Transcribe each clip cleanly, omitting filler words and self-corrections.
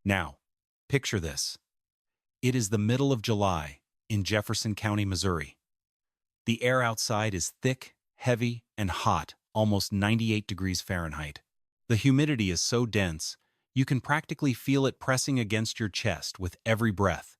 Now, picture this. It is the middle of July in Jefferson County, Missouri. The air outside is thick, heavy, and hot, almost 98 degrees Fahrenheit. The humidity is so dense, you can practically feel it pressing against your chest with every breath.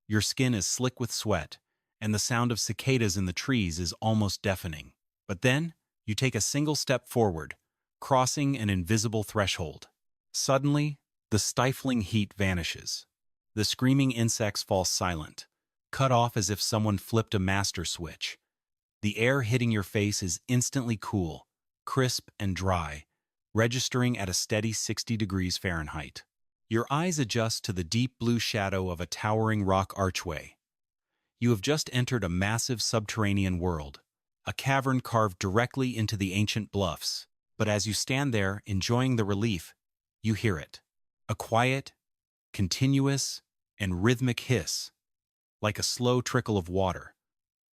Your skin is slick with sweat, and the sound of cicadas in the trees is almost deafening. But then, you take a single step forward, crossing an invisible threshold. Suddenly, the stifling heat vanishes. The screaming insects fall silent, cut off as if someone flipped a master switch. The air hitting your face is instantly cool, crisp and dry, registering at a steady 60 degrees Fahrenheit. Your eyes adjust to the deep blue shadow of a towering rock archway. You have just entered a massive subterranean world, a cavern carved directly into the ancient bluffs. But as you stand there, enjoying the relief, you hear it. A quiet, continuous, and rhythmic hiss, like a slow trickle of water,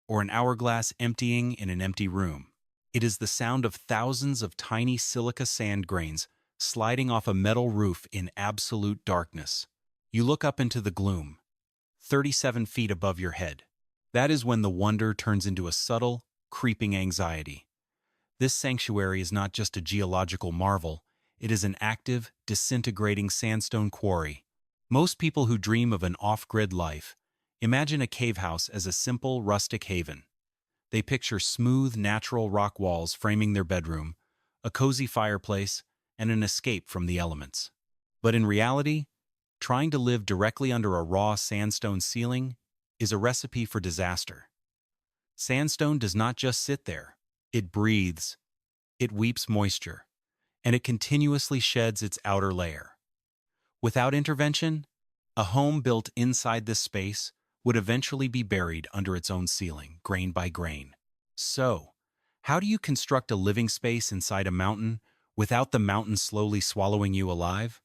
or an hourglass emptying in an empty room. It is the sound of thousands of tiny silica sand grains sliding off a metal roof in absolute darkness. You look up into the gloom, 37 feet above your head. That is when the wonder turns into a subtle, creeping anxiety. This sanctuary is not just a geological marvel, it is an active, disintegrating sandstone quarry. Most people who dream of an off-grid life imagine a cave house as a simple, rustic haven. They picture smooth, natural rock walls framing their bedroom, a cozy fireplace, and an escape from the elements. But in reality, trying to live directly under a raw sandstone ceiling is a recipe for disaster. Sandstone does not just sit there. It breathes, it weeps moisture, and it continuously sheds its outer layer. Without intervention, a home built inside this space would eventually be buried under its own ceiling, grain by grain. So, how do you construct a living space inside a mountain without the mountain slowly swallowing you alive?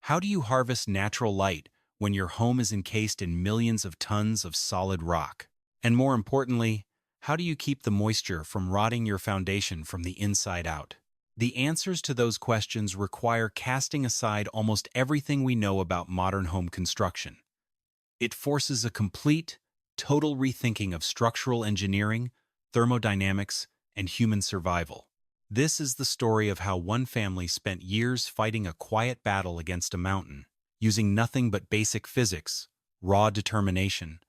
How do you harvest natural light when your home is encased in millions of tons of solid rock? And more importantly, how do you keep the moisture from rotting your foundation from the inside out? The answers to those questions require casting aside almost everything we know about modern home construction. It forces a complete, total rethinking of structural engineering, thermodynamics, and human survival. This is the story of how one family spent years fighting a quiet battle against a mountain, using nothing but basic physics, raw determination,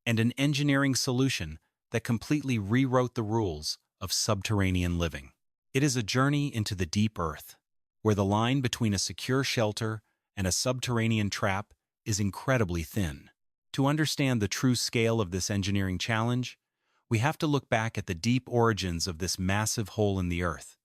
and an engineering solution that completely rewrote the rules of subterranean living. It is a journey into the deep earth, where the line between a secure shelter and a subterranean trap is incredibly thin. To understand the true scale of this engineering challenge, we have to look back at the deep origins of this massive hole in the earth.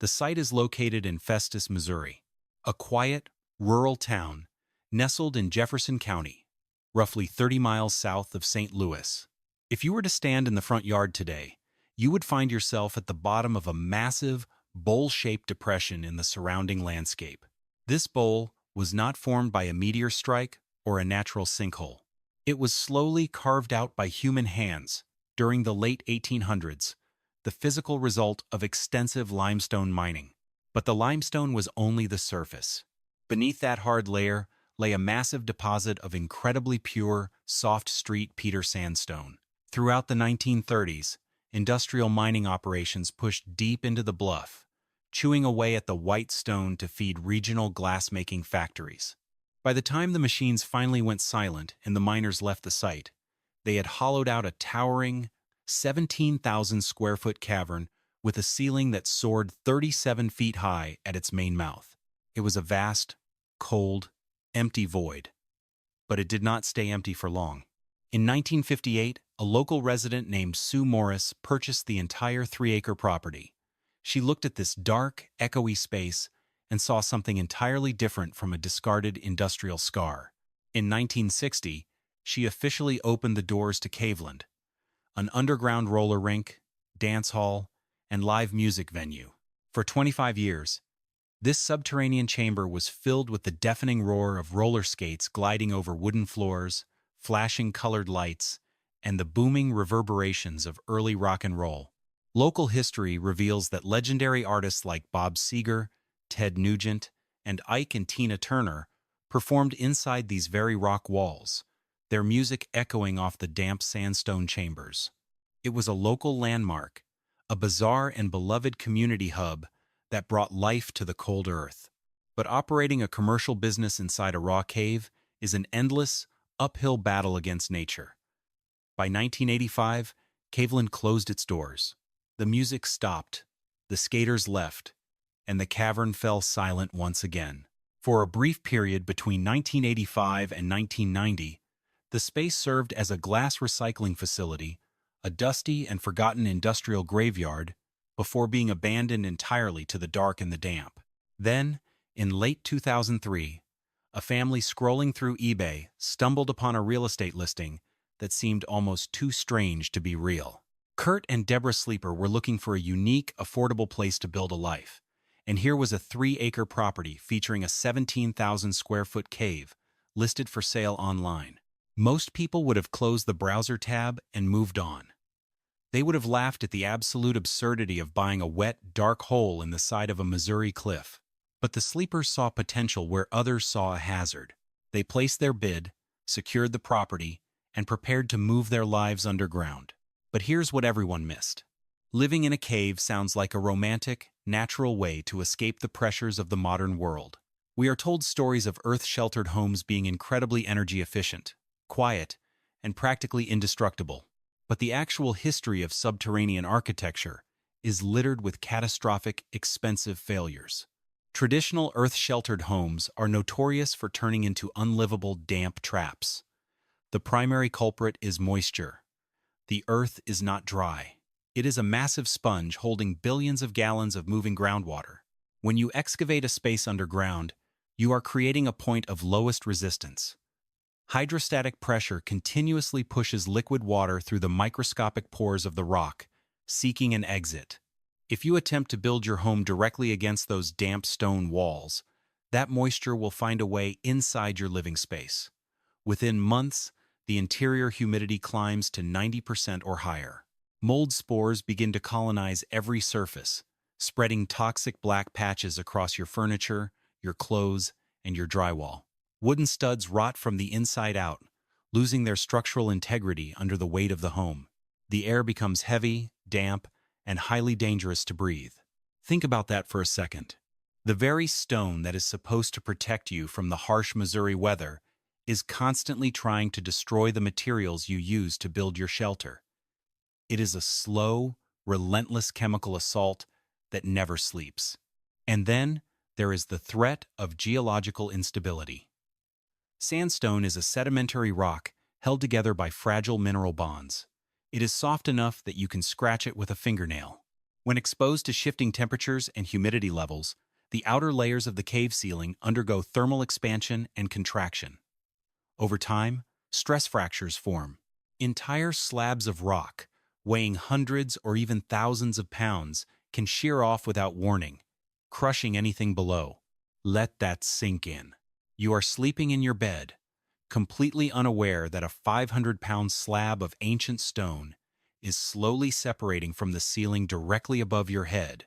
The site is located in Festus, Missouri, a quiet, rural town nestled in Jefferson County, roughly 30 miles south of St. Louis. If you were to stand in the front yard today, you would find yourself at the bottom of a massive, bowl-shaped depression in the surrounding landscape. This bowl was not formed by a meteor strike or a natural sinkhole. It was slowly carved out by human hands during the late 1800s, the physical result of extensive limestone mining. But the limestone was only the surface. Beneath that hard layer lay a massive deposit of incredibly pure, soft street Peter sandstone. Throughout the 1930s, industrial mining operations pushed deep into the bluff, chewing away at the white stone to feed regional glass-making factories. By the time the machines finally went silent and the miners left the site, they had hollowed out a towering 17,000-square-foot cavern with a ceiling that soared 37 feet high at its main mouth. It was a vast, cold, empty void. But it did not stay empty for long. In 1958, a local resident named Sue Morris purchased the entire 3-acre property. She looked at this dark, echoey space and saw something entirely different from a discarded industrial scar. In 1960, she officially opened the doors to Caveland, an underground roller rink, dance hall, and live music venue. For 25 years, this subterranean chamber was filled with the deafening roar of roller skates gliding over wooden floors, flashing colored lights, and the booming reverberations of early rock and roll. Local history reveals that legendary artists like Bob Seger, Ted Nugent, and Ike and Tina Turner performed inside these very rock walls, their music echoing off the damp sandstone chambers. It was a local landmark, a bizarre and beloved community hub that brought life to the cold earth. But operating a commercial business inside a raw cave is an endless, uphill battle against nature. By 1985, Caveland closed its doors. The music stopped, the skaters left, and the cavern fell silent once again. For a brief period between 1985 and 1990, the space served as a glass recycling facility, a dusty and forgotten industrial graveyard, before being abandoned entirely to the dark and the damp. Then, in late 2003, a family scrolling through eBay stumbled upon a real estate listing that seemed almost too strange to be real. Kurt and Deborah Sleeper were looking for a unique, affordable place to build a life, and here was a 3-acre property featuring a 17,000 square foot cave listed for sale online. Most people would have closed the browser tab and moved on. They would have laughed at the absolute absurdity of buying a wet, dark hole in the side of a Missouri cliff. But the Sleepers saw potential where others saw a hazard. They placed their bid, secured the property, and prepared to move their lives underground. But here's what everyone missed. Living in a cave sounds like a romantic, natural way to escape the pressures of the modern world. We are told stories of earth-sheltered homes being incredibly energy efficient, quiet, and practically indestructible. But the actual history of subterranean architecture is littered with catastrophic, expensive failures. Traditional earth-sheltered homes are notorious for turning into unlivable, damp traps. The primary culprit is moisture. The earth is not dry. It is a massive sponge holding billions of gallons of moving groundwater. When you excavate a space underground, you are creating a point of lowest resistance. Hydrostatic pressure continuously pushes liquid water through the microscopic pores of the rock, seeking an exit. If you attempt to build your home directly against those damp stone walls, that moisture will find a way inside your living space. Within months, the interior humidity climbs to 90% or higher. Mold spores begin to colonize every surface, spreading toxic black patches across your furniture, your clothes, and your drywall. Wooden studs rot from the inside out, losing their structural integrity under the weight of the home. The air becomes heavy, damp, and highly dangerous to breathe. Think about that for a second. The very stone that is supposed to protect you from the harsh Missouri weather is constantly trying to destroy the materials you use to build your shelter. It is a slow, relentless chemical assault that never sleeps. And then there is the threat of geological instability. Sandstone is a sedimentary rock held together by fragile mineral bonds. It is soft enough that you can scratch it with a fingernail. When exposed to shifting temperatures and humidity levels, the outer layers of the cave ceiling undergo thermal expansion and contraction. Over time, stress fractures form. Entire slabs of rock, weighing hundreds or even thousands of pounds, can shear off without warning, crushing anything below. Let that sink in. You are sleeping in your bed, completely unaware that a 500-pound slab of ancient stone is slowly separating from the ceiling directly above your head,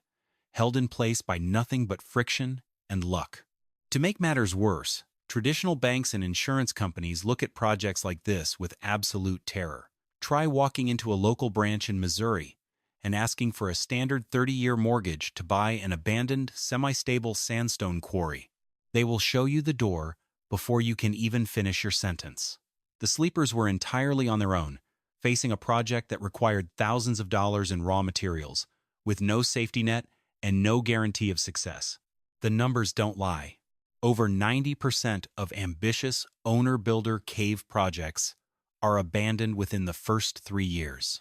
held in place by nothing but friction and luck. To make matters worse, traditional banks and insurance companies look at projects like this with absolute terror. Try walking into a local branch in Missouri and asking for a standard 30-year mortgage to buy an abandoned, semi-stable sandstone quarry. They will show you the door before you can even finish your sentence. The Sleepers were entirely on their own, facing a project that required thousands of dollars in raw materials, with no safety net and no guarantee of success. The numbers don't lie. Over 90% of ambitious owner-builder cave projects are abandoned within the first 3 years.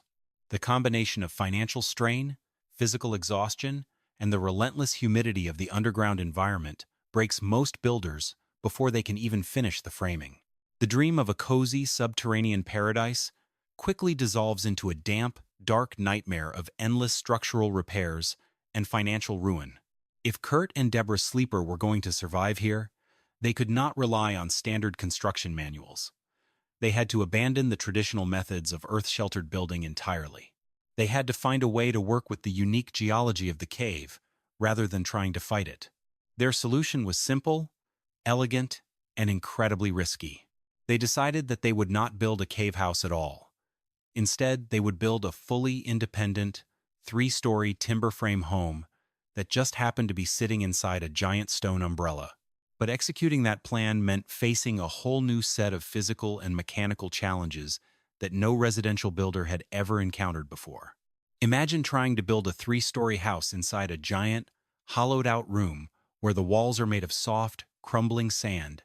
The combination of financial strain, physical exhaustion, and the relentless humidity of the underground environment breaks most builders before they can even finish the framing. The dream of a cozy subterranean paradise quickly dissolves into a damp, dark nightmare of endless structural repairs and financial ruin. If Kurt and Deborah Sleeper were going to survive here, they could not rely on standard construction manuals. They had to abandon the traditional methods of earth-sheltered building entirely. They had to find a way to work with the unique geology of the cave rather than trying to fight it. Their solution was simple, elegant, and incredibly risky. They decided that they would not build a cave house at all. Instead, they would build a fully independent, three-story timber frame home that just happened to be sitting inside a giant stone umbrella. But executing that plan meant facing a whole new set of physical and mechanical challenges that no residential builder had ever encountered before. Imagine trying to build a three-story house inside a giant, hollowed-out room where the walls are made of soft, crumbling sand,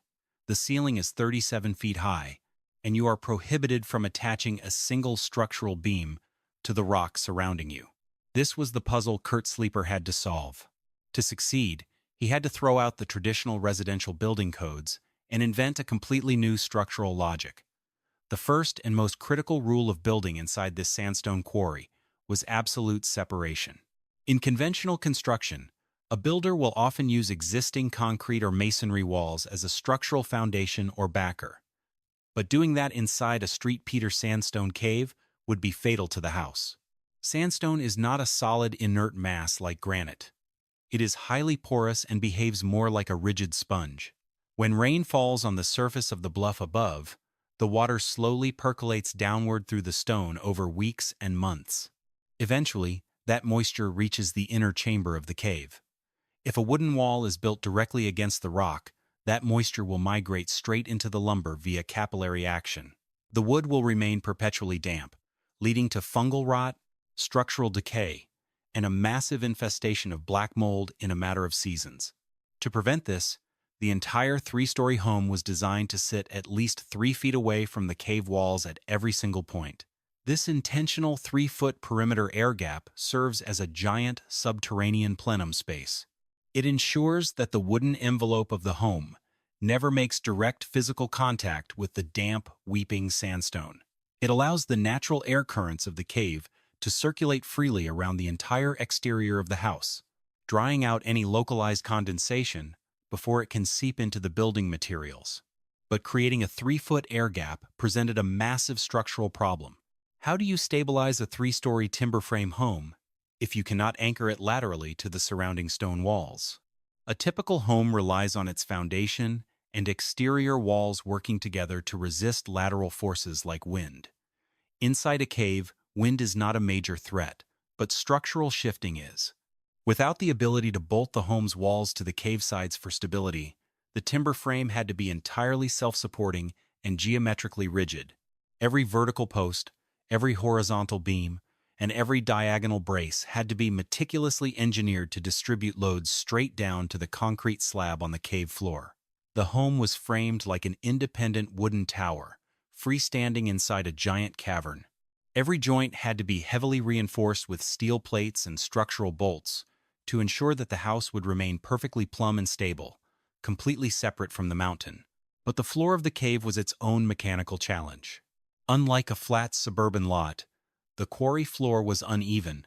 the ceiling is 37 feet high, and you are prohibited from attaching a single structural beam to the rock surrounding you. This was the puzzle Kurt Sleeper had to solve. To succeed, he had to throw out the traditional residential building codes and invent a completely new structural logic. The first and most critical rule of building inside this sandstone quarry was absolute separation. In conventional construction, a builder will often use existing concrete or masonry walls as a structural foundation or backer. But doing that inside a Street Peter sandstone cave would be fatal to the house. Sandstone is not a solid, inert mass like granite. It is highly porous and behaves more like a rigid sponge. When rain falls on the surface of the bluff above, the water slowly percolates downward through the stone over weeks and months. Eventually, that moisture reaches the inner chamber of the cave. If a wooden wall is built directly against the rock, that moisture will migrate straight into the lumber via capillary action. The wood will remain perpetually damp, leading to fungal rot, structural decay, and a massive infestation of black mold in a matter of seasons. To prevent this, the entire three-story home was designed to sit at least 3 feet away from the cave walls at every single point. This intentional 3-foot perimeter air gap serves as a giant subterranean plenum space. It ensures that the wooden envelope of the home never makes direct physical contact with the damp, weeping sandstone. It allows the natural air currents of the cave to circulate freely around the entire exterior of the house, drying out any localized condensation before it can seep into the building materials. But creating a 3-foot air gap presented a massive structural problem. How do you stabilize a 3-story timber frame home if you cannot anchor it laterally to the surrounding stone walls? A typical home relies on its foundation and exterior walls working together to resist lateral forces like wind. Inside a cave, wind is not a major threat, but structural shifting is. Without the ability to bolt the home's walls to the cave sides for stability, the timber frame had to be entirely self-supporting and geometrically rigid. Every vertical post, every horizontal beam, and every diagonal brace had to be meticulously engineered to distribute loads straight down to the concrete slab on the cave floor. The home was framed like an independent wooden tower, freestanding inside a giant cavern. Every joint had to be heavily reinforced with steel plates and structural bolts to ensure that the house would remain perfectly plumb and stable, completely separate from the mountain. But the floor of the cave was its own mechanical challenge. Unlike a flat suburban lot, the quarry floor was uneven,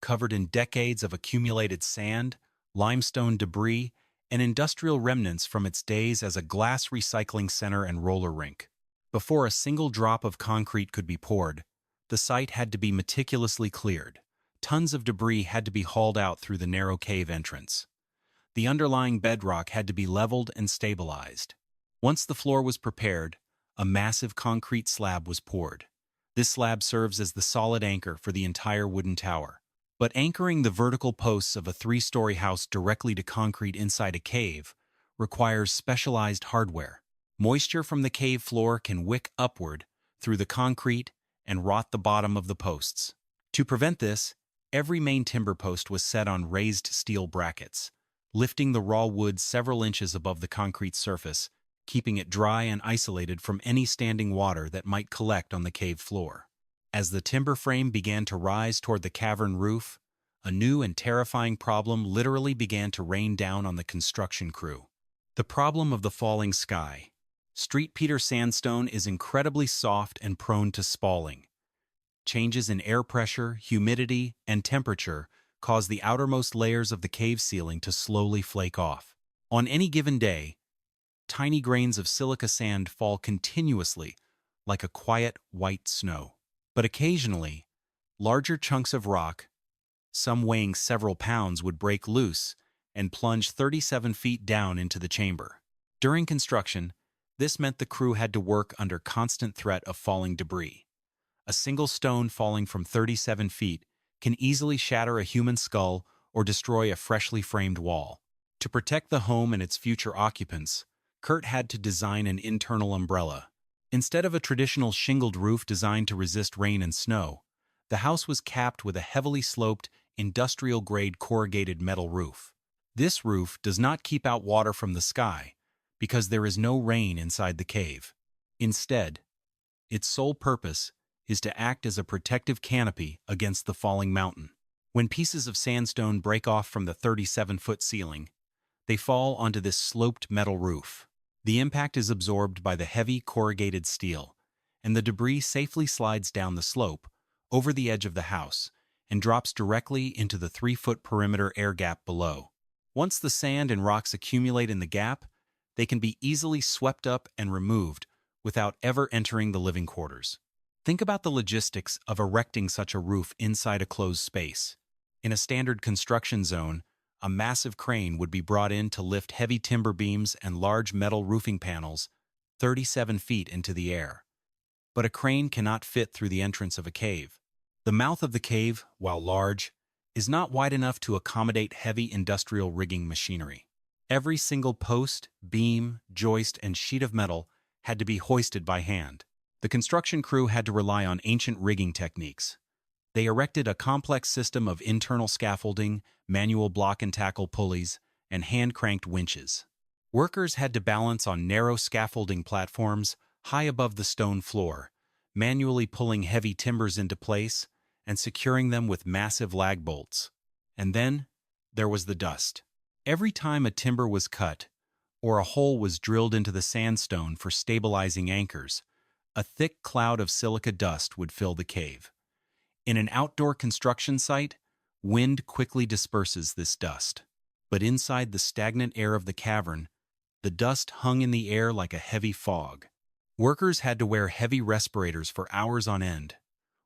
covered in decades of accumulated sand, limestone debris, and industrial remnants from its days as a glass recycling center and roller rink. Before a single drop of concrete could be poured, the site had to be meticulously cleared. Tons of debris had to be hauled out through the narrow cave entrance. The underlying bedrock had to be leveled and stabilized. Once the floor was prepared, a massive concrete slab was poured. This slab serves as the solid anchor for the entire wooden tower. But anchoring the vertical posts of a 3-story house directly to concrete inside a cave requires specialized hardware. Moisture from the cave floor can wick upward through the concrete and rot the bottom of the posts. To prevent this, every main timber post was set on raised steel brackets, lifting the raw wood several inches above the concrete surface, keeping it dry and isolated from any standing water that might collect on the cave floor. As the timber frame began to rise toward the cavern roof, a new and terrifying problem literally began to rain down on the construction crew. The problem of the falling sky. Street Peter sandstone is incredibly soft and prone to spalling. Changes in air pressure, humidity, and temperature cause the outermost layers of the cave ceiling to slowly flake off. On any given day, tiny grains of silica sand fall continuously like a quiet white snow. But occasionally, larger chunks of rock, some weighing several pounds, would break loose and plunge 37 feet down into the chamber. During construction, This meant the crew had to work under constant threat of falling debris. A single stone falling from 37 feet can easily shatter a human skull or destroy a freshly framed wall. To protect the home and its future occupants, Kurt had to design an internal umbrella. Instead of a traditional shingled roof designed to resist rain and snow, the house was capped with a heavily sloped, industrial-grade corrugated metal roof. This roof does not keep out water from the sky because there is no rain inside the cave. Instead, its sole purpose is to act as a protective canopy against the falling mountain. When pieces of sandstone break off from the 37-foot ceiling, they fall onto this sloped metal roof. The impact is absorbed by the heavy corrugated steel, and the debris safely slides down the slope, over the edge of the house, and drops directly into the 3-foot perimeter air gap below. Once the sand and rocks accumulate in the gap, they can be easily swept up and removed without ever entering the living quarters. Think about the logistics of erecting such a roof inside a closed space. In a standard construction zone, a massive crane would be brought in to lift heavy timber beams and large metal roofing panels 37 feet into the air. But a crane cannot fit through the entrance of a cave. The mouth of the cave, while large, is not wide enough to accommodate heavy industrial rigging machinery. Every single post, beam, joist, and sheet of metal had to be hoisted by hand. The construction crew had to rely on ancient rigging techniques. They erected a complex system of internal scaffolding, manual block and tackle pulleys, and hand-cranked winches. Workers had to balance on narrow scaffolding platforms high above the stone floor, manually pulling heavy timbers into place and securing them with massive lag bolts. And then there was the dust. Every time a timber was cut or a hole was drilled into the sandstone for stabilizing anchors, a thick cloud of silica dust would fill the cave. In an outdoor construction site, wind quickly disperses this dust. But inside the stagnant air of the cavern, the dust hung in the air like a heavy fog. Workers had to wear heavy respirators for hours on end,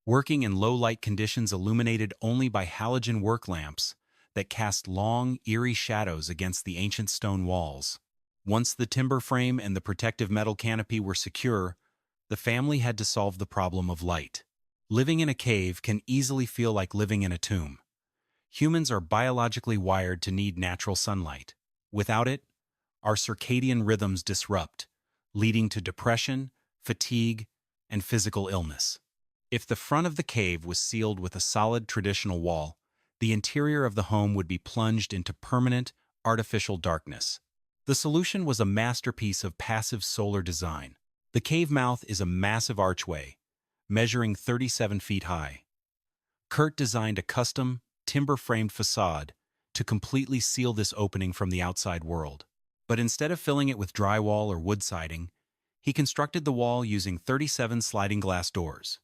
working in low-light conditions illuminated only by halogen work lamps that cast long, eerie shadows against the ancient stone walls. Once the timber frame and the protective metal canopy were secure, the family had to solve the problem of light. Living in a cave can easily feel like living in a tomb. Humans are biologically wired to need natural sunlight. Without it, our circadian rhythms disrupt, leading to depression, fatigue, and physical illness. If the front of the cave was sealed with a solid traditional wall, the interior of the home would be plunged into permanent, artificial darkness. The solution was a masterpiece of passive solar design. The cave mouth is a massive archway, measuring 37 feet high. Kurt designed a custom, timber-framed facade to completely seal this opening from the outside world. But instead of filling it with drywall or wood siding, he constructed the wall using 37 sliding glass doors.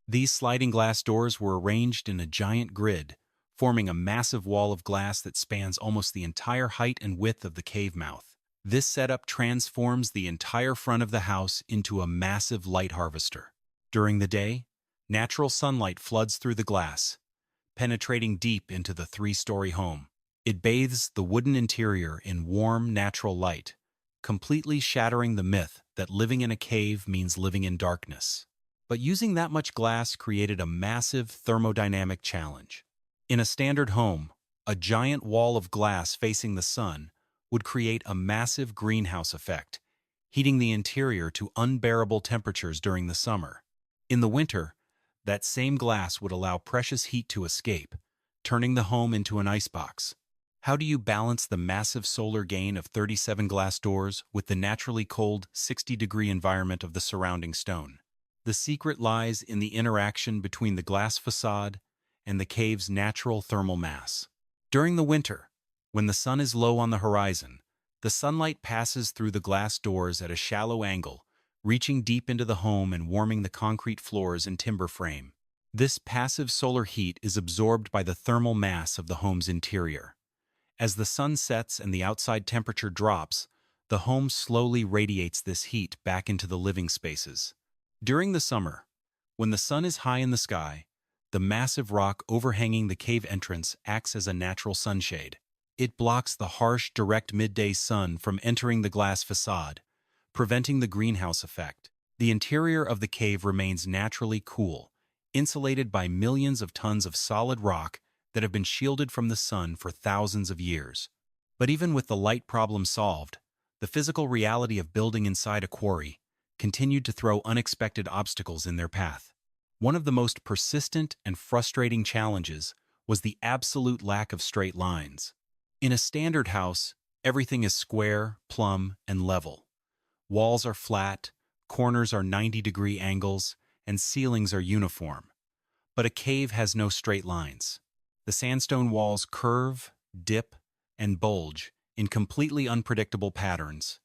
These sliding glass doors were arranged in a giant grid, forming a massive wall of glass that spans almost the entire height and width of the cave mouth. This setup transforms the entire front of the house into a massive light harvester. During the day, natural sunlight floods through the glass, penetrating deep into the 3-story home. It bathes the wooden interior in warm, natural light, completely shattering the myth that living in a cave means living in darkness. But using that much glass created a massive thermodynamic challenge. In a standard home, a giant wall of glass facing the sun would create a massive greenhouse effect, heating the interior to unbearable temperatures during the summer. In the winter, that same glass would allow precious heat to escape, turning the home into an icebox. How do you balance the massive solar gain of 37 glass doors with the naturally cold 60-degree environment of the surrounding stone? The secret lies in the interaction between the glass facade and the cave's natural thermal mass. During the winter, when the sun is low on the horizon, the sunlight passes through the glass doors at a shallow angle, reaching deep into the home and warming the concrete floors and timber frame. This passive solar heat is absorbed by the thermal mass of the home's interior. As the sun sets and the outside temperature drops, the home slowly radiates this heat back into the living spaces. During the summer, when the sun is high in the sky, the massive rock overhanging the cave entrance acts as a natural sunshade. It blocks the harsh, direct midday sun from entering the glass facade, preventing the greenhouse effect. The interior of the cave remains naturally cool, insulated by millions of tons of solid rock that have been shielded from the sun for thousands of years. But even with the light problem solved, the physical reality of building inside a quarry continued to throw unexpected obstacles in their path. One of the most persistent and frustrating challenges was the absolute lack of straight lines. In a standard house, everything is square, plumb, and level. Walls are flat, corners are 90-degree angles, and ceilings are uniform. But a cave has no straight lines. The sandstone walls curve, dip, and bulge in completely unpredictable patterns.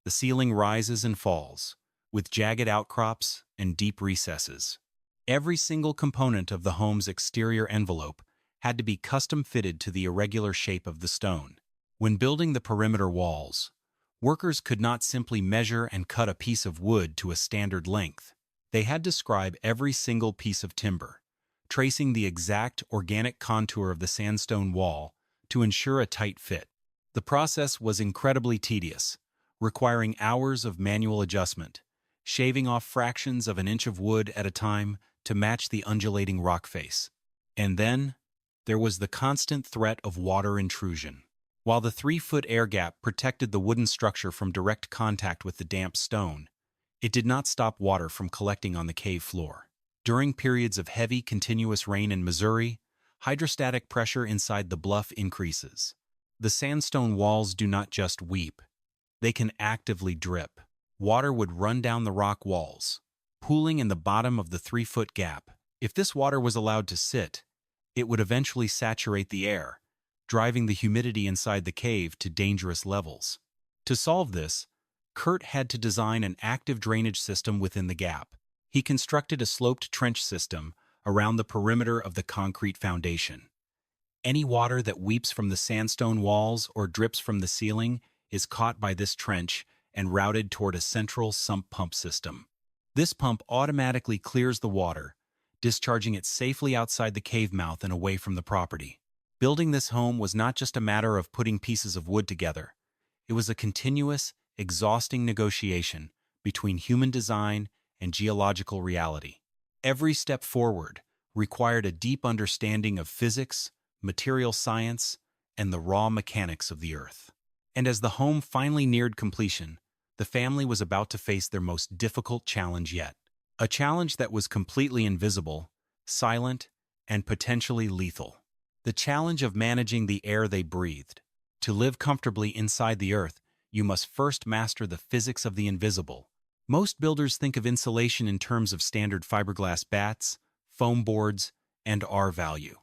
The ceiling rises and falls, with jagged outcrops and deep recesses. Every single component of the home's exterior envelope had to be custom-fitted to the irregular shape of the stone. When building the perimeter walls, workers could not simply measure and cut a piece of wood to a standard length. They had to scribe every single piece of timber, tracing the exact organic contour of the sandstone wall to ensure a tight fit. The process was incredibly tedious, requiring hours of manual adjustment, shaving off fractions of an inch of wood at a time to match the undulating rock face. And then, there was the constant threat of water intrusion. While the 3-foot air gap protected the wooden structure from direct contact with the damp stone, it did not stop water from collecting on the cave floor. During periods of heavy, continuous rain in Missouri, hydrostatic pressure inside the bluff increases. The sandstone walls do not just weep, they can actively drip. Water would run down the rock walls, pooling in the bottom of the 3-foot gap. If this water was allowed to sit, it would eventually saturate the air, driving the humidity inside the cave to dangerous levels. To solve this, Kurt had to design an active drainage system within the gap. He constructed a sloped trench system around the perimeter of the concrete foundation. Any water that weeps from the sandstone walls or drips from the ceiling is caught by this trench and routed toward a central sump pump system. This pump automatically clears the water, discharging it safely outside the cave mouth and away from the property. Building this home was not just a matter of putting pieces of wood together. It was a continuous, exhausting negotiation between human design and geological reality. Every step forward required a deep understanding of physics, material science, and the raw mechanics of the earth. And as the home finally neared completion, the family was about to face their most difficult challenge yet. A challenge that was completely invisible, silent, and potentially lethal. The challenge of managing the air they breathed. To live comfortably inside the earth, you must first master the physics of the invisible. Most builders think of insulation in terms of standard fiberglass bats, foam boards, and R value.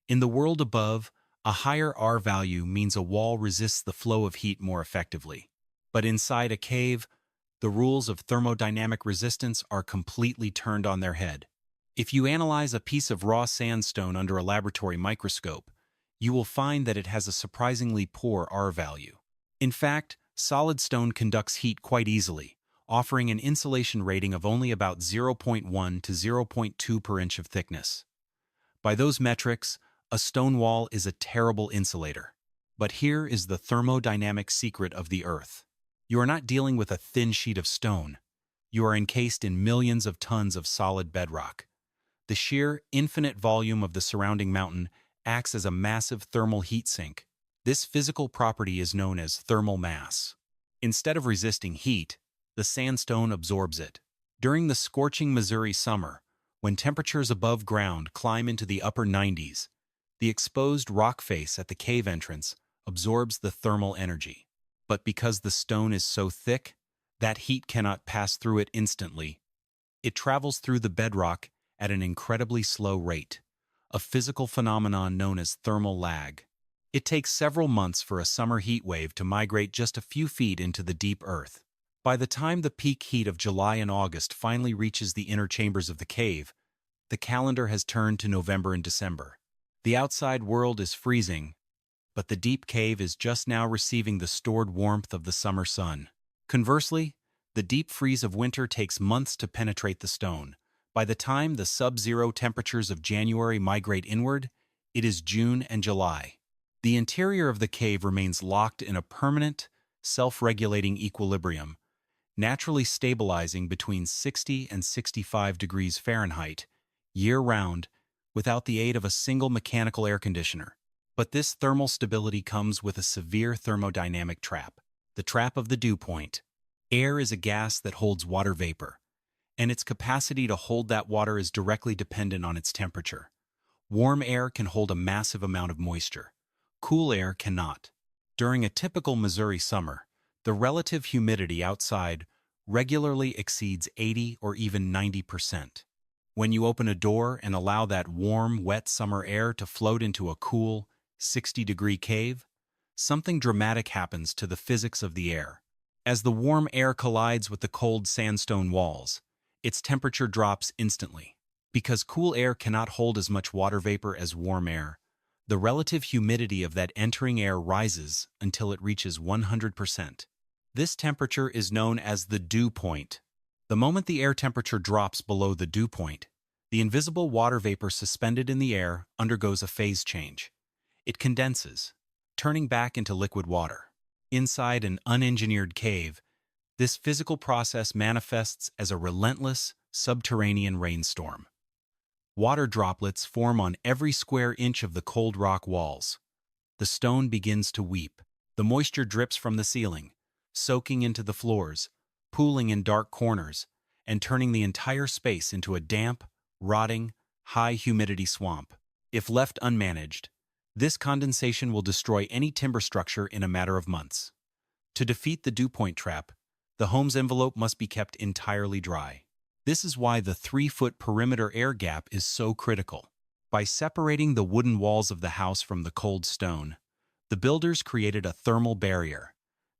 In the world above, a higher R value means a wall resists the flow of heat more effectively. But inside a cave, the rules of thermodynamic resistance are completely turned on their head. If you analyze a piece of raw sandstone under a laboratory microscope, you will find that it has a surprisingly poor R value. In fact, solid stone conducts heat quite easily, offering an insulation rating of only about 0.1 to 0.2 per inch of thickness. By those metrics, a stone wall is a terrible insulator. But here is the thermodynamic secret of the earth. You are not dealing with a thin sheet of stone. You are encased in millions of tons of solid bedrock. The sheer, infinite volume of the surrounding mountain acts as a massive thermal heat sink. This physical property is known as thermal mass. Instead of resisting heat, the sandstone absorbs it. During the scorching Missouri summer, when temperatures above ground climb into the upper 90s, the exposed rock face at the cave entrance absorbs the thermal energy. But because the stone is so thick, that heat cannot pass through it instantly. It travels through the bedrock at an incredibly slow rate, a physical phenomenon known as thermal lag. It takes several months for a summer heat wave to migrate just a few feet into the deep earth. By the time the peak heat of July and August finally reaches the inner chambers of the cave, the calendar has turned to November and December. The outside world is freezing, but the deep cave is just now receiving the stored warmth of the summer sun. Conversely, the deep freeze of winter takes months to penetrate the stone. By the time the sub-zero temperatures of January migrate inward, it is June and July. The interior of the cave remains locked in a permanent, self-regulating equilibrium, naturally stabilizing between 60 and 65 degrees Fahrenheit, year-round, without the aid of a single mechanical air conditioner. But this thermal stability comes with a severe thermodynamic trap, the trap of the dew point. Air is a gas that holds water vapor, and its capacity to hold that water is directly dependent on its temperature. Warm air can hold a massive amount of moisture. Cool air cannot. During a typical Missouri summer, the relative humidity outside regularly exceeds 80 or even 90%. When you open a door and allow that warm, wet summer air to float into a cool, 60-degree cave, something dramatic happens to the physics of the air. As the warm air collides with the cold sandstone walls, its temperature drops instantly. Because cool air cannot hold as much water vapor as warm air, the relative humidity of that entering air rises until it reaches 100%. This temperature is known as the dew point. The moment the air temperature drops below the dew point, the invisible water vapor suspended in the air undergoes a phase change. It condenses, turning back into liquid water. Inside an unengineered cave, this physical process manifests as a relentless, subterranean rainstorm. Water droplets form on every square inch of the cold rock walls. The stone begins to weep. The moisture drips from the ceiling, soaking into the floors, pooling in dark corners, and turning the entire space into a damp, rotting, high-humidity swamp. If left unmanaged, this condensation will destroy any timber structure in a matter of months. To defeat the dew point trap, the home's envelope must be kept entirely dry. This is why the 3-foot perimeter air gap is so critical. By separating the wooden walls of the house from the cold stone, the builders created a thermal barrier.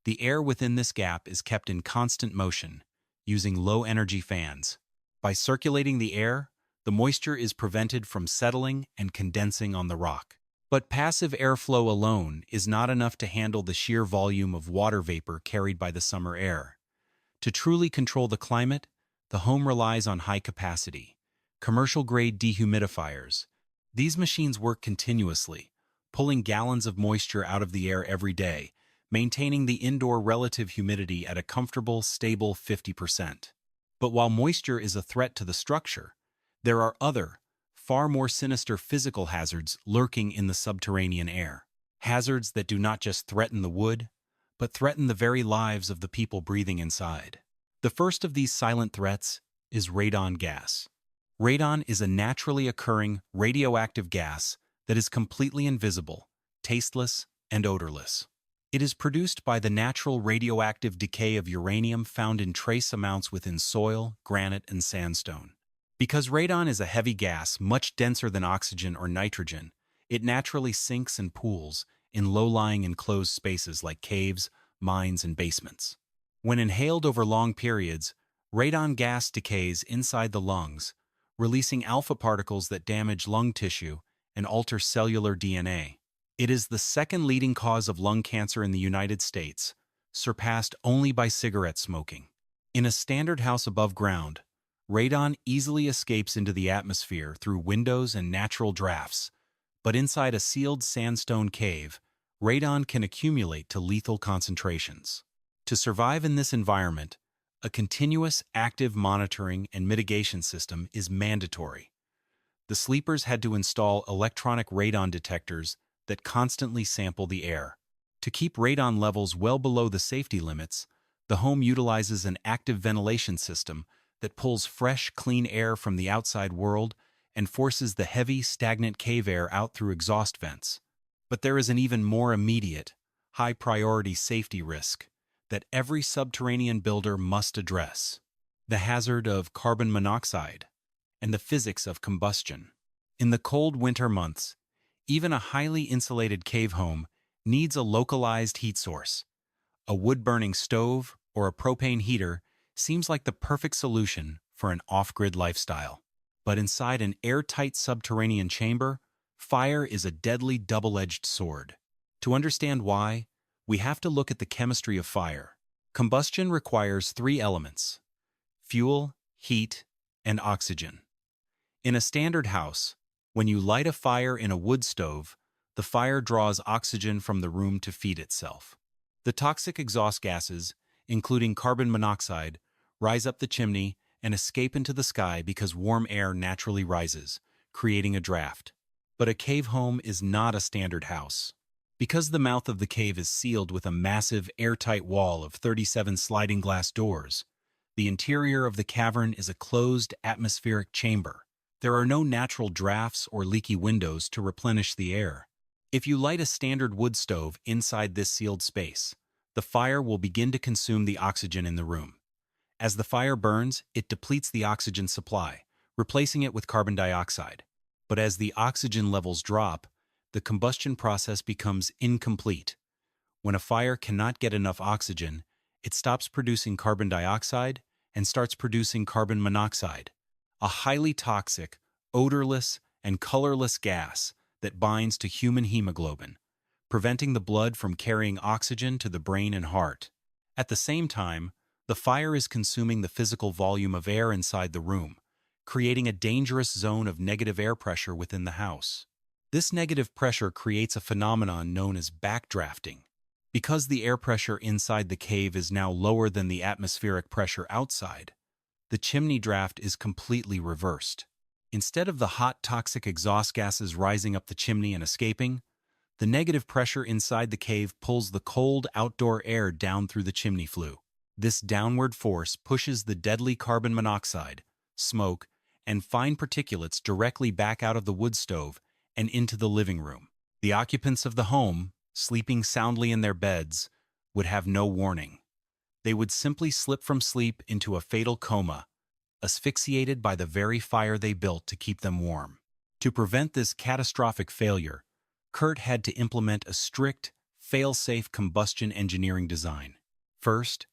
The air within this gap is kept in constant motion, using low-energy fans. By circulating the air, the moisture is prevented from settling and condensing on the rock. But passive airflow alone is not enough to handle the sheer volume of water vapor carried by the summer air. To truly control the climate, the home relies on high-capacity, commercial-grade dehumidifiers. These machines work continuously, pulling gallons of moisture out of the air every day, maintaining the indoor relative humidity at a comfortable, stable 50%. But while moisture is a threat to the structure, there are other, far more sinister physical hazards lurking in the subterranean air. Hazards that do not just threaten the wood, but threaten the very lives of the people breathing inside. The first of these silent threats is radon gas. Radon is a naturally occurring radioactive gas that is completely invisible, tasteless, and odorless. It is produced by the natural radioactive decay of uranium found in trace amounts within soil, granite, and sandstone. Because radon is a heavy gas much denser than oxygen or nitrogen, it naturally sinks and pools in low-lying enclosed spaces like caves, mines, and basements. When inhaled over long periods, radon gas decays inside the lungs, releasing alpha particles that damage lung tissue and alter cellular DNA. It is the second leading cause of lung cancer in the United States, surpassed only by cigarette smoking. In a standard house above ground, radon easily escapes into the atmosphere through windows and natural drafts, but inside a sealed sandstone cave, radon can accumulate to lethal concentrations. To survive in this environment, a continuous active monitoring and mitigation system is mandatory. The sleepers had to install electronic radon detectors that constantly sample the air. To keep radon levels well below the safety limits, the home utilizes an active ventilation system that pulls fresh, clean air from the outside world and forces the heavy, stagnant cave air out through exhaust vents. But there is an even more immediate, high-priority safety risk that every subterranean builder must address: the hazard of carbon monoxide and the physics of combustion. In the cold winter months, even a highly insulated cave home needs a localized heat source. A wood-burning stove or a propane heater seems like the perfect solution for an off-grid lifestyle. But inside an airtight subterranean chamber, fire is a deadly double-edged sword. To understand why, we have to look at the chemistry of fire. Combustion requires 3 elements: fuel, heat, and oxygen. In a standard house, when you light a fire in a wood stove, the fire draws oxygen from the room to feed itself. The toxic exhaust gases, including carbon monoxide, rise up the chimney and escape into the sky because warm air naturally rises, creating a draft. But a cave home is not a standard house. Because the mouth of the cave is sealed with a massive, airtight wall of 37 sliding glass doors, the interior of the cavern is a closed, atmospheric chamber. There are no natural drafts or leaky windows to replenish the air. If you light a standard wood stove inside this sealed space, the fire will begin to consume the oxygen in the room. As the fire burns, it depletes the oxygen supply, replacing it with carbon dioxide. But as the oxygen levels drop, the combustion process becomes incomplete. When a fire cannot get enough oxygen, it stops producing carbon dioxide and starts producing carbon monoxide, a highly toxic, odorless, and colorless gas that binds to human hemoglobin, preventing the blood from carrying oxygen to the brain and heart. At the same time, the fire is consuming the physical volume of air inside the room, creating a dangerous zone of negative air pressure within the house. This negative pressure creates a phenomenon known as backdrafting. Because the air pressure inside the cave is now lower than the atmospheric pressure outside, the chimney draft is completely reversed. Instead of the hot, toxic exhaust gases rising up the chimney and escaping, the negative pressure inside the cave pulls the cold, outdoor air down through the chimney flue. This downward force pushes the deadly carbon monoxide, smoke, and fine particulates directly back out of the wood stove and into the living room. The occupants of the home, sleeping soundly in their beds, would have no warning. They would simply slip from sleep into a fatal coma, asphyxiated by the very fire they built to keep them warm. To prevent this catastrophic failure, Kurt had to implement a strict, fail-safe combustion engineering design. First,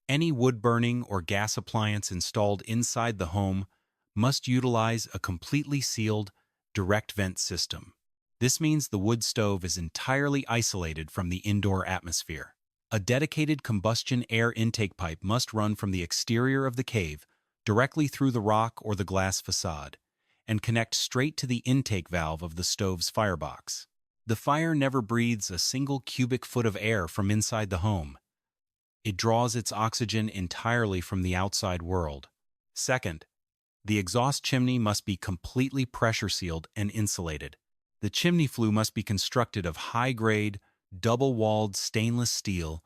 any wood-burning or gas appliance installed inside the home must utilize a completely sealed, direct vent system. This means the wood stove is entirely isolated from the indoor atmosphere. A dedicated combustion air intake pipe must run from the exterior of the cave directly through the rock or the glass facade and connect straight to the intake valve of the stove's firebox. The fire never breathes a single cubic foot of air from inside the home. It draws its oxygen entirely from the outside world. Second, the exhaust chimney must be completely pressure-sealed and insulated. The chimney flue must be constructed of high-grade, double-walled stainless steel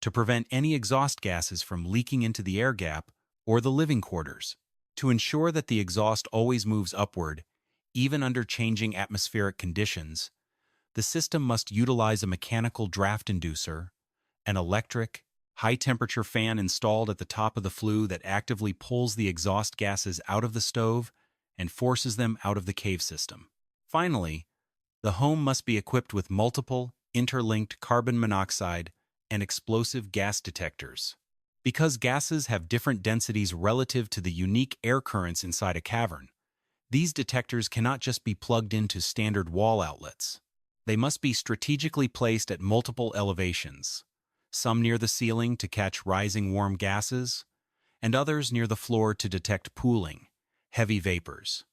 to prevent any exhaust gases from leaking into the air gap or the living quarters. To ensure that the exhaust always moves upward, even under changing atmospheric conditions, the system must utilize a mechanical draft inducer, an electric, high-temperature fan installed at the top of the flue that actively pulls the exhaust gases out of the stove and forces them out of the cave system. Finally, the home must be equipped with multiple, interlinked carbon monoxide and explosive gas detectors. Because gases have different densities relative to the unique air currents inside a cavern, these detectors cannot just be plugged into standard wall outlets. They must be strategically placed at multiple elevations, some near the ceiling to catch rising warm gases, and others near the floor to detect pooling, heavy vapors.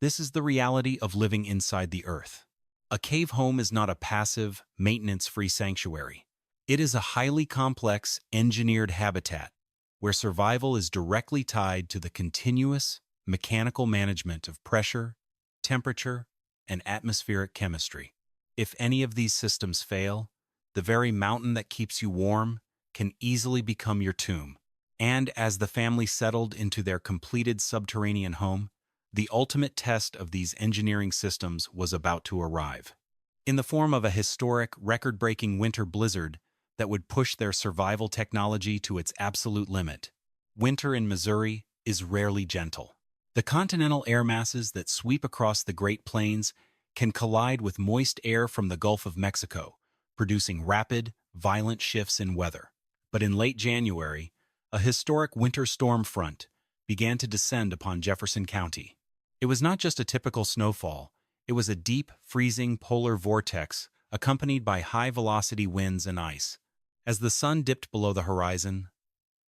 This is the reality of living inside the earth. A cave home is not a passive, maintenance-free sanctuary. It is a highly complex, engineered habitat where survival is directly tied to the continuous, mechanical management of pressure, temperature, and atmospheric chemistry. If any of these systems fail, the very mountain that keeps you warm can easily become your tomb. And as the family settled into their completed subterranean home, the ultimate test of these engineering systems was about to arrive. In the form of a historic, record-breaking winter blizzard that would push their survival technology to its absolute limit. Winter in Missouri is rarely gentle. The continental air masses that sweep across the Great Plains can collide with moist air from the Gulf of Mexico, producing rapid, violent shifts in weather. But in late January, a historic winter storm front began to descend upon Jefferson County. It was not just a typical snowfall, it was a deep, freezing polar vortex accompanied by high-velocity winds and ice. As the sun dipped below the horizon,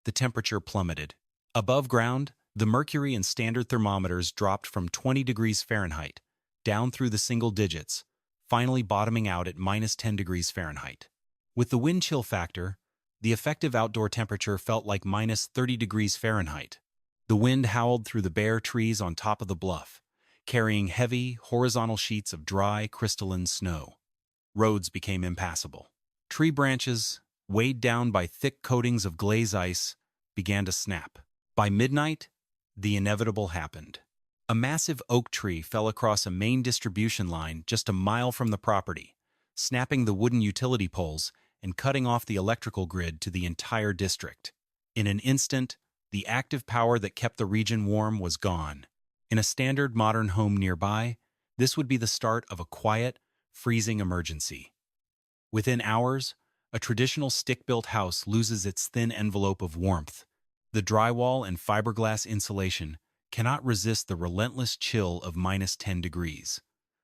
the temperature plummeted. Above ground, the mercury in standard thermometers dropped from 20 degrees Fahrenheit down through the single digits, finally bottoming out at -10 degrees Fahrenheit. With the wind chill factor, the effective outdoor temperature felt like minus 30 degrees Fahrenheit. The wind howled through the bare trees on top of the bluff, carrying heavy, horizontal sheets of dry, crystalline snow. Roads became impassable. Tree branches, weighed down by thick coatings of glaze ice, began to snap. By midnight, the inevitable happened. A massive oak tree fell across a main distribution line just a mile from the property, snapping the wooden utility poles and cutting off the electrical grid to the entire district. In an instant, the active power that kept the region warm was gone. In a standard modern home nearby, this would be the start of a quiet, freezing emergency. Within hours, a traditional stick-built house loses its thin envelope of warmth. The drywall and fiberglass insulation cannot resist the relentless chill of minus 10 degrees.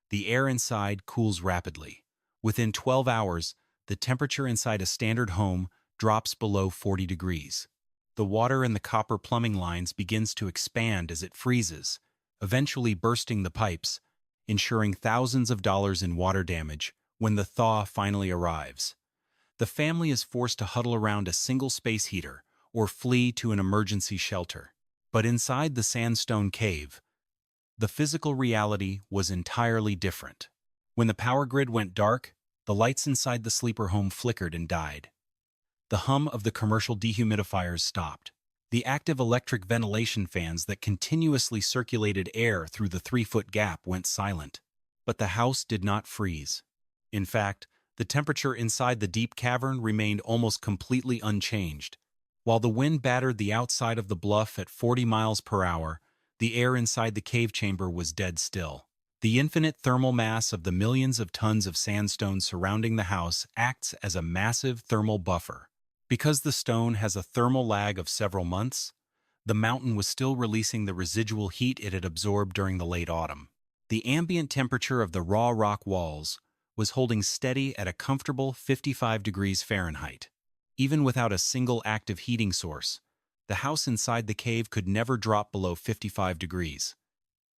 The air inside cools rapidly. Within 12 hours, the temperature inside a standard home drops below 40 degrees. The water in the copper plumbing lines begins to expand as it freezes, eventually bursting the pipes, ensuring thousands of dollars in water damage when the thaw finally arrives. The family is forced to huddle around a single space heater or flee to an emergency shelter. But inside the sandstone cave, the physical reality was entirely different. When the power grid went dark, the lights inside the sleeper home flickered and died. The hum of the commercial dehumidifiers stopped. The active electric ventilation fans that continuously circulated air through the 3-foot gap went silent. But the house did not freeze. In fact, the temperature inside the deep cavern remained almost completely unchanged. While the wind battered the outside of the bluff at 40 miles per hour, the air inside the cave chamber was dead still. The infinite thermal mass of the millions of tons of sandstone surrounding the house acts as a massive thermal buffer. Because the stone has a thermal lag of several months, the mountain was still releasing the residual heat it had absorbed during the late autumn. The ambient temperature of the raw rock walls was holding steady at a comfortable 55 degrees Fahrenheit. Even without a single active heating source, the house inside the cave could never drop below 55 degrees.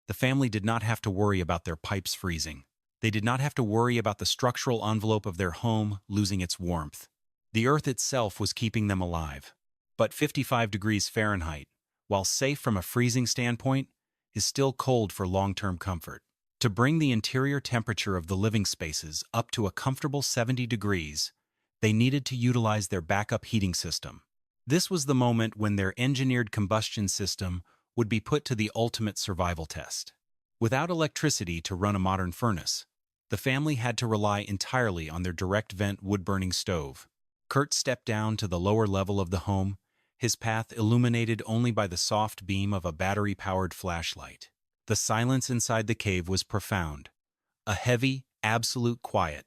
The family did not have to worry about their pipes freezing. They did not have to worry about the structural envelope of their home losing its warmth. The earth itself was keeping them alive. But 55 degrees Fahrenheit, while safe from a freezing standpoint, is still cold for long-term comfort. To bring the interior temperature of the living spaces up to a comfortable 70 degrees, they needed to utilize their backup heating system. This was the moment when their engineered combustion system would be put to the ultimate survival test. Without electricity to run a modern furnace, the family had to rely entirely on their direct vent wood-burning stove. Kurt stepped down to the lower level of the home, his path illuminated only by the soft beam of a battery-powered flashlight. The silence inside the cave was profound, a heavy, absolute quiet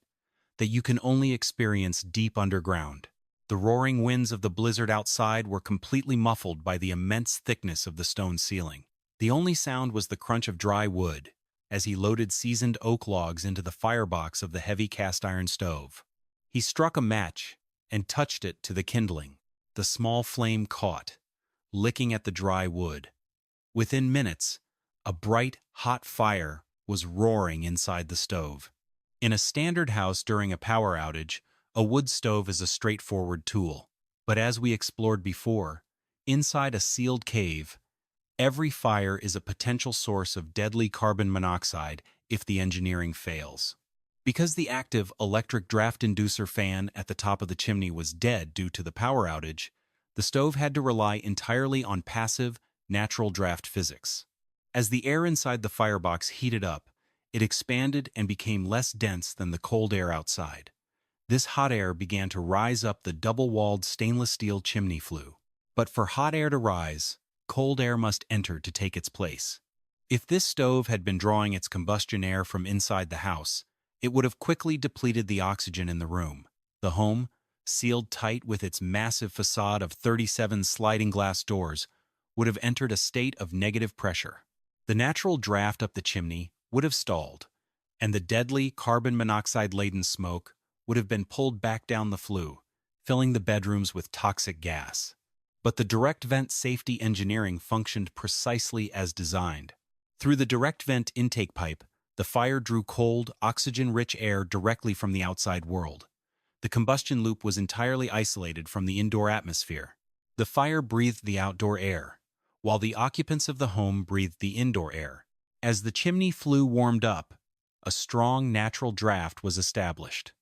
that you can only experience deep underground. The roaring winds of the blizzard outside were completely muffled by the immense thickness of the stone ceiling. The only sound was the crunch of dry wood as he loaded seasoned oak logs into the firebox of the heavy cast-iron stove. He struck a match and touched it to the kindling. The small flame caught, licking at the dry wood. Within minutes, a bright, hot fire was roaring inside the stove. In a standard house during a power outage, a wood stove is a straightforward tool. But as we explored before, inside a sealed cave, every fire is a potential source of deadly carbon monoxide if the engineering fails. Because the active electric draft inducer fan at the top of the chimney was dead due to the power outage, the stove had to rely entirely on passive, natural draft physics. As the air inside the firebox heated up, it expanded and became less dense than the cold air outside. This hot air began to rise up the double-walled stainless steel chimney flue. But for hot air to rise, cold air must enter to take its place. If this stove had been drawing its combustion air from inside the house, it would have quickly depleted the oxygen in the room. The home, sealed tight with its massive facade of 37 sliding glass doors, would have entered a state of negative pressure. The natural draft up the chimney would have stalled, and the deadly carbon monoxide-laden smoke would have been pulled back down the flue, filling the bedrooms with toxic gas. But the direct vent safety engineering functioned precisely as designed. Through the direct vent intake pipe, the fire drew cold, oxygen-rich air directly from the outside world. The combustion loop was entirely isolated from the indoor atmosphere. The fire breathed the outdoor air, while the occupants of the home breathed the indoor air. As the chimney flue warmed up, a strong natural draft was established.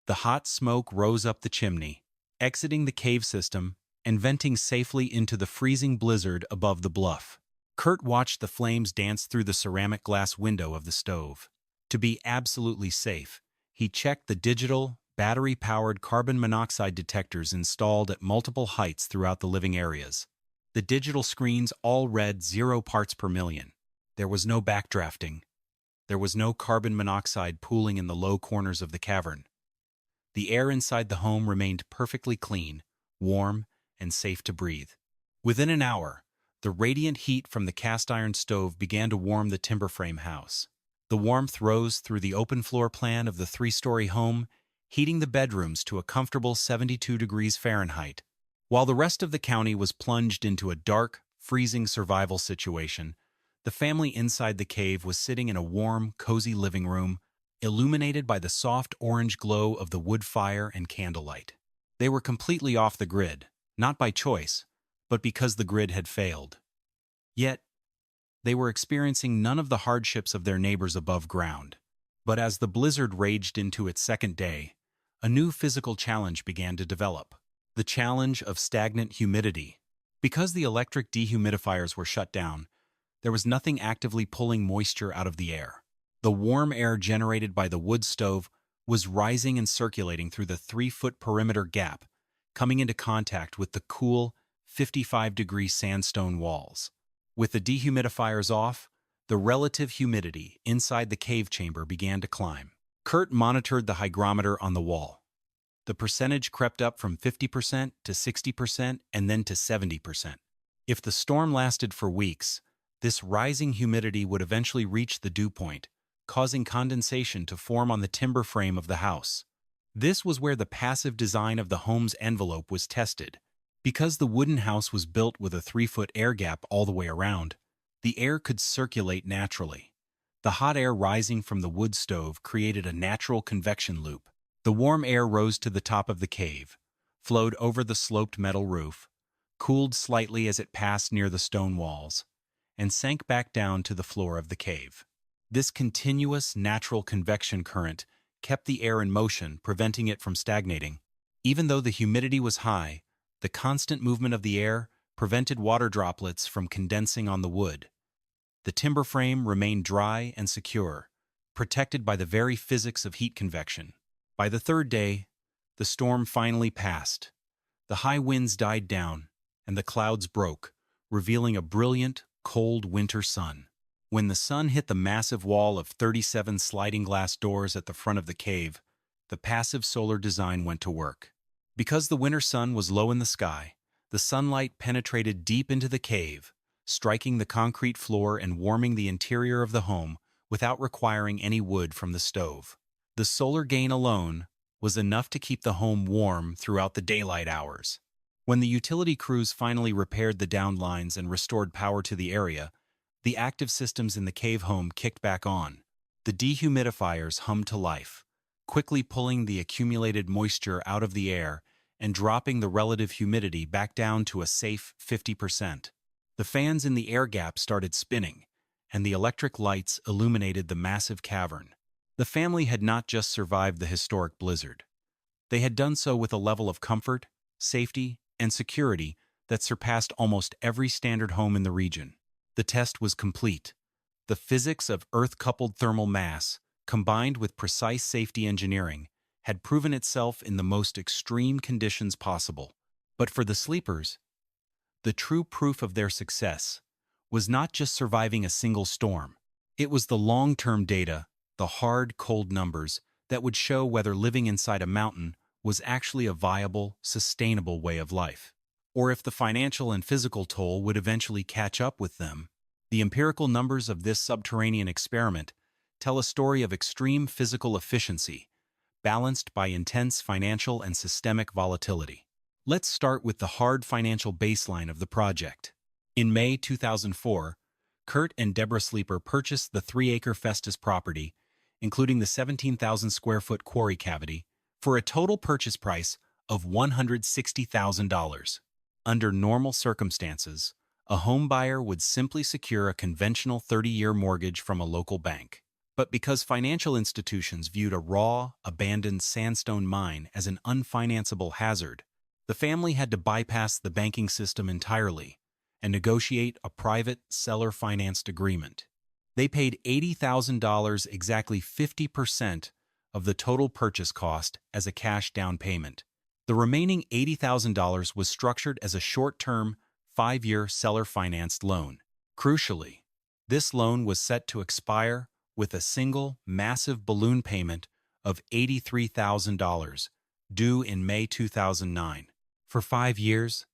The hot smoke rose up the chimney, exiting the cave system and venting safely into the freezing blizzard above the bluff. Kurt watched the flames dance through the ceramic glass window of the stove. To be absolutely safe, he checked the digital, battery-powered carbon monoxide detectors installed at multiple heights throughout the living areas. The digital screens all read 0 parts per million. There was no backdrafting. There was no carbon monoxide pooling in the low corners of the cavern. The air inside the home remained perfectly clean, warm, and safe to breathe. Within an hour, the radiant heat from the cast-iron stove began to warm the timber frame house. The warmth rose through the open floor plan of the 3-story home, heating the bedrooms to a comfortable 72 degrees Fahrenheit. While the rest of the county was plunged into a dark, freezing survival situation, the family inside the cave was sitting in a warm, cozy living room, illuminated by the soft orange glow of the wood fire and candlelight. They were completely off the grid, not by choice, but because the grid had failed. Yet, they were experiencing none of the hardships of their neighbors above ground. But as the blizzard raged into its second day, a new physical challenge began to develop. The challenge of stagnant humidity. Because the electric dehumidifiers were shut down, there was nothing actively pulling moisture out of the air. The warm air generated by the wood stove was rising and circulating through the 3-foot perimeter gap, coming into contact with the cool, 55-degree sandstone walls. With the dehumidifiers off, the relative humidity inside the cave chamber began to climb. Kurt monitored the hygrometer on the wall. The percentage crept up from 50% to 60% and then to 70%. If the storm lasted for weeks, this rising humidity would eventually reach the dew point, causing condensation to form on the timber frame of the house. This was where the passive design of the home's envelope was tested. Because the wooden house was built with a 3-foot air gap all the way around, the air could circulate naturally. The hot air rising from the wood stove created a natural convection loop. The warm air rose to the top of the cave, flowed over the sloped metal roof, cooled slightly as it passed near the stone walls, and sank back down to the floor of the cave. This continuous natural convection current kept the air in motion, preventing it from stagnating. Even though the humidity was high, the constant movement of the air prevented water droplets from condensing on the wood. The timber frame remained dry and secure, protected by the very physics of heat convection. By the third day, the storm finally passed. The high winds died down, and the clouds broke, revealing a brilliant, cold winter sun. When the sun hit the massive wall of 37 sliding glass doors at the front of the cave, the passive solar design went to work. Because the winter sun was low in the sky, the sunlight penetrated deep into the cave, striking the concrete floor and warming the interior of the home without requiring any wood from the stove. The solar gain alone was enough to keep the home warm throughout the daylight hours. When the utility crews finally repaired the downed lines and restored power to the area, the active systems in the cave home kicked back on. The dehumidifiers hummed to life, quickly pulling the accumulated moisture out of the air and dropping the relative humidity back down to a safe 50%. The fans in the air gap started spinning, and the electric lights illuminated the massive cavern. The family had not just survived the historic blizzard. They had done so with a level of comfort, safety, and security that surpassed almost every standard home in the region. The test was complete. The physics of Earth-coupled thermal mass, combined with precise safety engineering, had proven itself in the most extreme conditions possible. But for the sleepers, the true proof of their success was not just surviving a single storm. It was the long-term data, the hard, cold numbers, that would show whether living inside a mountain was actually a viable, sustainable way of life, or if the financial and physical toll would eventually catch up with them. The empirical numbers of this subterranean experiment tell a story of extreme physical efficiency, balanced by intense financial and systemic volatility. Let's start with the hard financial baseline of the project. In May 2004, Kurt and Deborah Sleeper purchased the 3-acre Festus property, including the 17,000 square foot quarry cavity, for a total purchase price of $160,000. Under normal circumstances, a home buyer would simply secure a conventional 30-year mortgage from a local bank. But because financial institutions viewed a raw, abandoned sandstone mine as an unfinanceable hazard, the family had to bypass the banking system entirely and negotiate a private seller-financed agreement. They paid $80,000, exactly 50% of the total purchase cost, as a cash down payment. The remaining $80,000 was structured as a short-term, 5-year seller-financed loan. Crucially, this loan was set to expire with a single, massive balloon payment of $83,000 due in May 2009. For 5 years,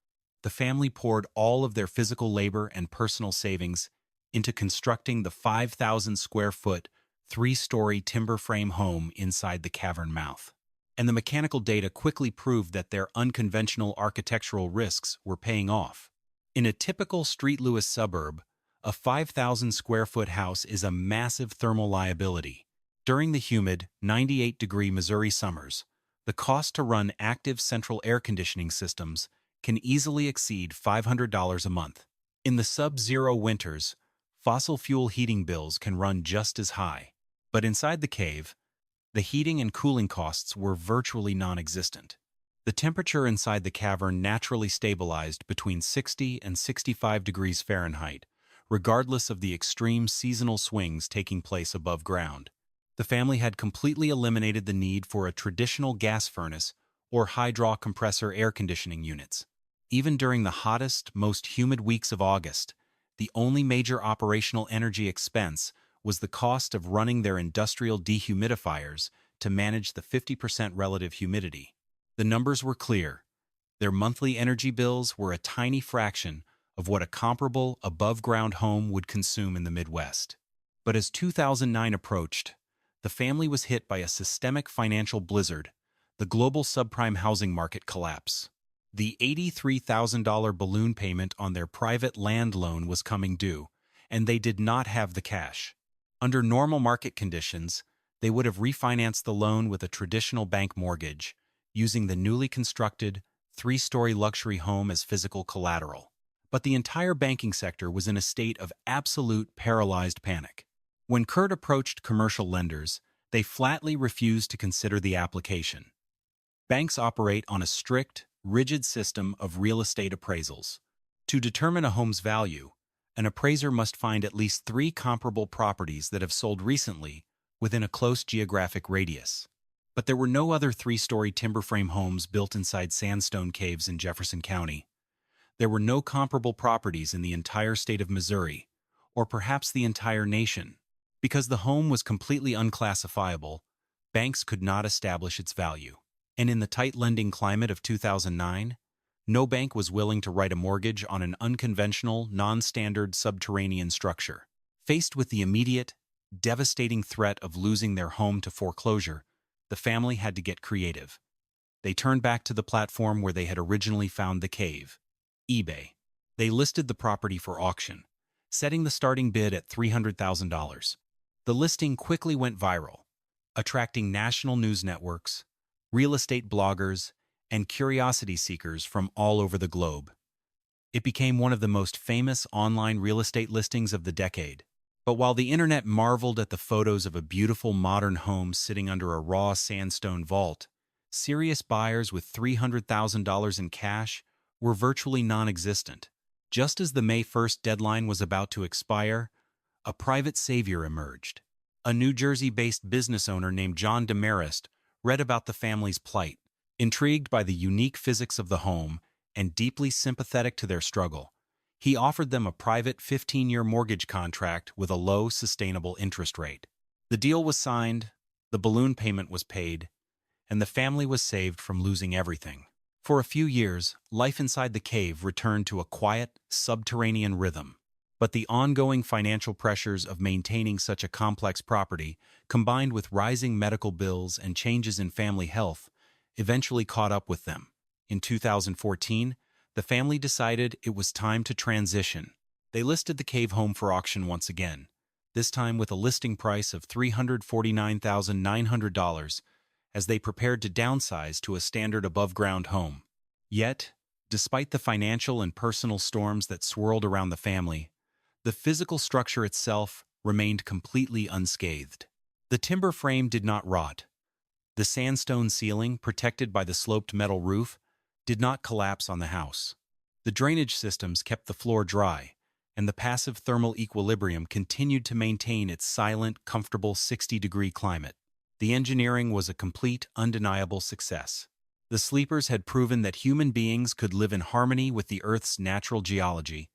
the family poured all of their physical labor and personal savings into constructing the 5,000-square-foot, 3-story timber frame home inside the cavern mouth. And the mechanical data quickly proved that their unconventional architectural risks were paying off. In a typical St. Louis suburb, a 5,000-square-foot house is a massive thermal liability. During the humid, 98-degree Missouri summers, the cost to run active central air conditioning systems can easily exceed $500 a month. In the sub-zero winters, fossil fuel heating bills can run just as high. But inside the cave, the heating and cooling costs were virtually non-existent. The temperature inside the cavern naturally stabilized between 60 and 65 degrees Fahrenheit, regardless of the extreme seasonal swings taking place above ground. The family had completely eliminated the need for a traditional gas furnace or hydro compressor air conditioning units. Even during the hottest, most humid weeks of August, the only major operational energy expense was the cost of running their industrial dehumidifiers to manage the 50% relative humidity. The numbers were clear. Their monthly energy bills were a tiny fraction of what a comparable, above-ground home would consume in the Midwest. But as 2009 approached, the family was hit by a systemic financial blizzard, the global subprime housing market collapse. The $83,000 balloon payment on their private land loan was coming due, and they did not have the cash. Under normal market conditions, they would have refinanced the loan with a traditional bank mortgage, using the newly constructed, 3-story luxury home as physical collateral. But the entire banking sector was in a state of absolute paralyzed panic. When Kurt approached commercial lenders, they flatly refused to consider the application. Banks operate on a strict, rigid system of real estate appraisals. To determine a home's value, an appraiser must find at least 3 comparable properties that have sold recently within a close geographic radius. But there were no other 3-story timber frame homes built inside sandstone caves in Jefferson County. There were no comparable properties in the entire state of Missouri, or perhaps the entire nation. Because the home was completely unclassifiable, banks could not establish its value. And in the tight lending climate of 2009, no bank was willing to write a mortgage on an unconventional, non-standard subterranean structure. Faced with the immediate, devastating threat of losing their home to foreclosure, the family had to get creative. They turned back to the platform where they had originally found the cave, eBay. They listed the property for auction, setting the starting bid at $300,000. The listing quickly went viral, attracting national news networks, real estate bloggers, and curiosity seekers from all over the globe. It became one of the most famous online real estate listings of the decade. But while the internet marveled at the photos of a beautiful modern home sitting under a raw sandstone vault, serious buyers with $300,000 in cash were virtually non-existent. Just as the May 1st deadline was about to expire, a private savior emerged. A New Jersey-based business owner named John Demarest read about the family's plight. Intrigued by the unique physics of the home and deeply sympathetic to their struggle, he offered them a private 15-year mortgage contract with a low, sustainable interest rate. The deal was signed, the balloon payment was paid, and the family was saved from losing everything. For a few years, life inside the cave returned to a quiet, subterranean rhythm. But the ongoing financial pressures of maintaining such a complex property, combined with rising medical bills and changes in family health, eventually caught up with them. In 2014, the family decided it was time to transition. They listed the cave home for auction once again, this time with a listing price of $349,900, as they prepared to downsize to a standard above-ground home. Yet, despite the financial and personal storms that swirled around the family, the physical structure itself remained completely unscathed. The timber frame did not rot. The sandstone ceiling, protected by the sloped metal roof, did not collapse on the house. The drainage systems kept the floor dry, and the passive thermal equilibrium continued to maintain its silent, comfortable 60-degree climate. The engineering was a complete, undeniable success. The sleepers had proven that human beings could live in harmony with the Earth's natural geology,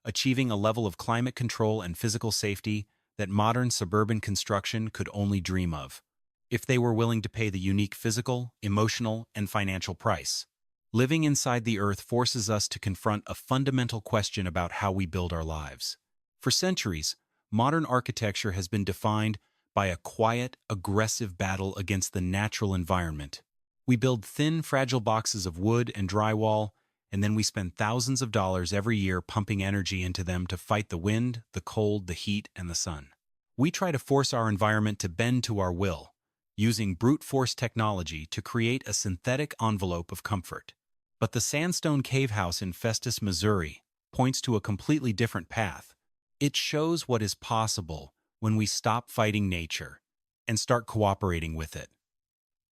achieving a level of climate control and physical safety that modern suburban construction could only dream of, if they were willing to pay the unique physical, emotional, and financial price. Living inside the Earth forces us to confront a fundamental question about how we build our lives. For centuries, modern architecture has been defined by a quiet, aggressive battle against the natural environment. We build thin, fragile boxes of wood and drywall, and then we spend thousands of dollars every year pumping energy into them to fight the wind, the cold, the heat, and the sun. We try to force our environment to bend to our will, using brute force technology to create a synthetic envelope of comfort. But the sandstone cave house in Festus, Missouri, points to a completely different path. It shows what is possible when we stop fighting nature and start cooperating with it.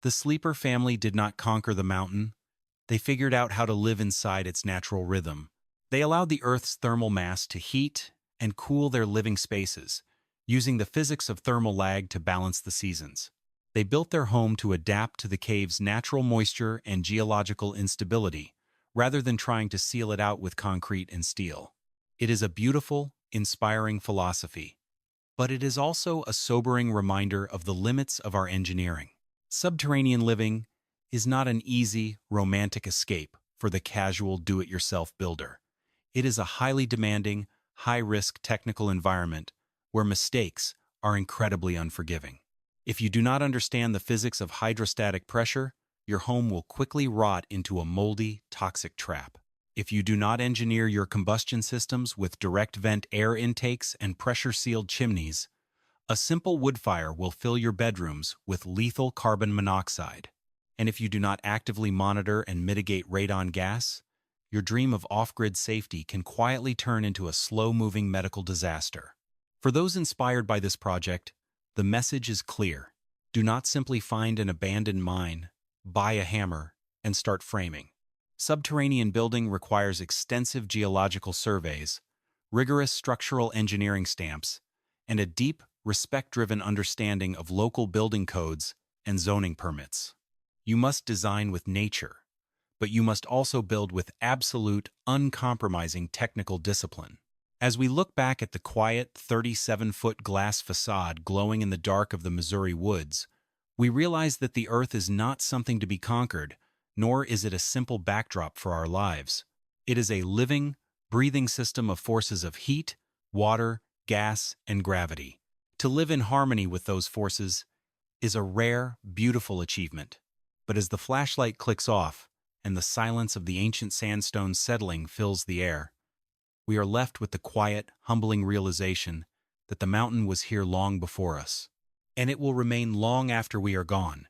The sleeper family did not conquer the mountain. They figured out how to live inside its natural rhythm. They allowed the Earth's thermal mass to heat and cool their living spaces, using the physics of thermal lag to balance the seasons. They built their home to adapt to the cave's natural moisture and geological instability, rather than trying to seal it out with concrete and steel. It is a beautiful, inspiring philosophy, but it is also a sobering reminder of the limits of our engineering. Subterranean living is not an easy, romantic escape for the casual do-it-yourself builder. It is a highly demanding, high-risk technical environment where mistakes are incredibly unforgiving. If you do not understand the physics of hydrostatic pressure, your home will quickly rot into a moldy, toxic trap. If you do not engineer your combustion systems with direct vent air intakes and pressure-sealed chimneys, a simple wood fire will fill your bedrooms with lethal carbon monoxide. And if you do not actively monitor and mitigate radon gas, your dream of off-grid safety can quietly turn into a slow-moving medical disaster. For those inspired by this project, the message is clear. Do not simply find an abandoned mine, buy a hammer, and start framing. Subterranean building requires extensive geological surveys, rigorous structural engineering stamps, and a deep, respect-driven understanding of local building codes and zoning permits. You must design with nature, but you must also build with absolute, uncompromising technical discipline. As we look back at the quiet 37-foot glass facade glowing in the dark of the Missouri woods, we realize that the Earth is not something to be conquered, nor is it a simple backdrop for our lives. It is a living, breathing system of forces of heat, water, gas, and gravity. To live in harmony with those forces is a rare, beautiful achievement. But as the flashlight clicks off and the silence of the ancient sandstone settling fills the air, we are left with the quiet, humbling realization that the mountain was here long before us, and it will remain long after we are gone.